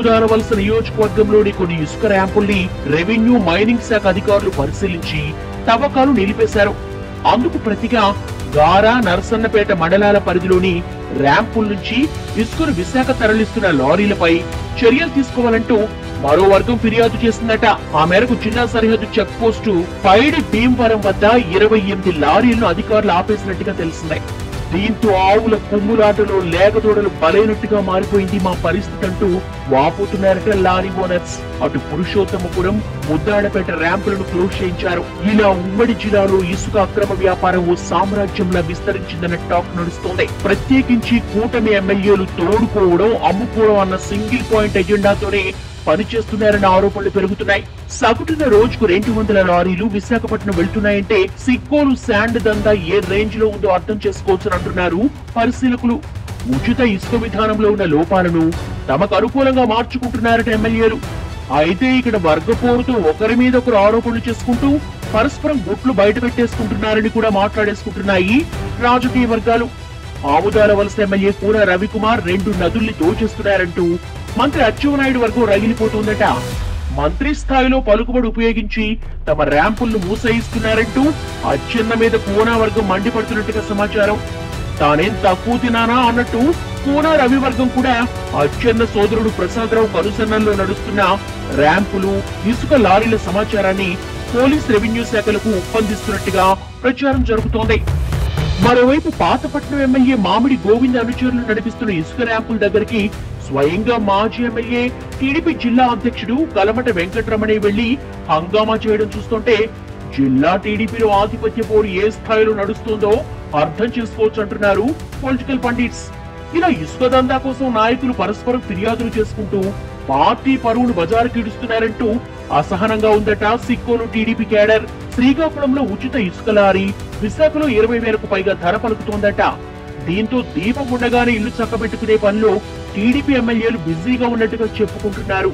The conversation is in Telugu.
ఆముదాల వలస నియోజకవర్గంలోని కొన్ని ఇసుక ర్యాంపుల్ని రెవెన్యూ మైనింగ్ శాఖ అధికారులు పరిశీలించి తవ్వకాలు నిలిపేశారు. అందుకు ప్రతిగా గారా, నరసన్నపేట మండలాల పరిధిలోని ర్యాంపుల నుంచి ఇసుకను విశాఖ తరలిస్తున్న లారీలపై చర్యలు తీసుకోవాలంటూ మరో వర్గం ఫిర్యాదు చేసిందట. ఆ మేరకు జిల్లా సరిహద్దు చెక్ పోస్టు పైడి భీమవరం వద్ద 28 లారీలను అధికారులు ఆపేసినట్టుగా తెలిసింది. దీంతో ఆవుల కుమ్ములాటలో లేగదోడలు బలైనట్టుగా మారిపోయింది మా పరిస్థితి అంటూ వాపోతున్నారట లారీ ఓనర్స్. అటు పురుషోత్తమపురం, ముద్దాడపేట ర్యాంపులను క్లోజ్ చేయించారు. ఇలా ఉమ్మడి జిల్లాలో ఇసుక అక్రమ వ్యాపారం ఓ సామ్రాజ్యంలా విస్తరించిందన్న టాక్ నడుస్తోంది. ప్రత్యేకించి కూటమి ఎమ్మెల్యేలు తోడుకోవడం, అమ్ముకోవడం అన్న సింగిల్ పాయింట్ ఎజెండాతోనే పనిచేస్తున్నారన్న ఆరోపణలు పెరుగుతున్నాయి. సగటున రోజుకు 200 లారీలు విశాఖపట్నం వెళ్తున్నాయంటే సిక్కోలు శాండ్ దందా ఏ రేంజ్ లో ఉందో అర్థం చేసుకోవచ్చని అంటున్నారు పరిశీలకులు. ఉచిత ఇసుక విధానంలో ఉన్న లోపాలను తమకు అనుకూలంగా మార్చుకుంటున్నారట ఎమ్మెల్యేలు. అయితే ఇక్కడ వర్గపోరుతో ఒకరి మీద ఒకరు ఆరోపణలు చేసుకుంటూ పరస్పరం గుట్లు బయట పెట్టేసుకుంటున్నారని కూడా మాట్లాడేసుకుంటున్నాయి రాజకీయ వర్గాలు. ఆముదాల వలస ఎమ్మెల్యే కూర రవికుమార్ 2 నదుల్ని దోచేస్తున్నారంటూ మంత్రి అచ్చెన్నాయుడు వర్గం రగిలిపోతుందట. మంత్రి స్థాయిలో పలుకుబడి ఉపయోగించి తమ ర్యాంపులను మూసేయిస్తున్నారంటూ అచ్చెన్న మీద కూనా వర్గం మండిపడుతున్నట్టుగా సమాచారం. తానేం తక్కువ తినానా అన్నట్టు కూనా రవి వర్గం కూడా అచ్చెన్న సోదరుడు ప్రసాదరావు కనుసన్నల్లో నడుస్తున్న ర్యాంపులు, ఇసుక లారీల సమాచారాన్ని పోలీస్, రెవెన్యూ శాఖలకు ఒప్పందిస్తున్నట్టుగా ప్రచారం జరుగుతోంది. మరోవైపు పాతపట్నం ఎమ్మెల్యే మామిడి గోవింద్ అనుచరులు నడిపిస్తున్న ఇసుక ర్యాంపుల దగ్గరికి స్వయంగా మాజీ ఎమ్మెల్యే, టీడీపీ జిల్లా అధ్యక్షుడు కలమట వెంకటరమణయ్య వెళ్లి హంగామా చేయడం చూస్తుంటే జిల్లా టీడీపీలో ఆధిపత్య పోరు ఏ స్థాయిలో నడుస్తుందో అర్థం చేసుకోవచ్చు అంటున్నారు పొలిటికల్ పండిట్స్. ఇలా ఇసుక దందా కోసం నాయకులు పరస్పరం ఫిర్యాదులు చేసుకుంటూ పార్టీ పరువును బజారుకి ఇడుస్తున్నారంటూ అసహనంగా ఉందట సిక్కోలు టీడీపీ క్యాడర్. శ్రీకాకుళంలో ఉచిత ఇసుక లారీ విశాఖలో 20,000కు పైగా ధర పలుకుతోందట. దీంతో దీపం ఉండగానే ఇల్లు చక్కబెట్టుకునే పనిలో టీడీపీ ఎమ్మెల్యేలు బిజీగా ఉన్నట్టుగా చెప్పుకుంటున్నారు.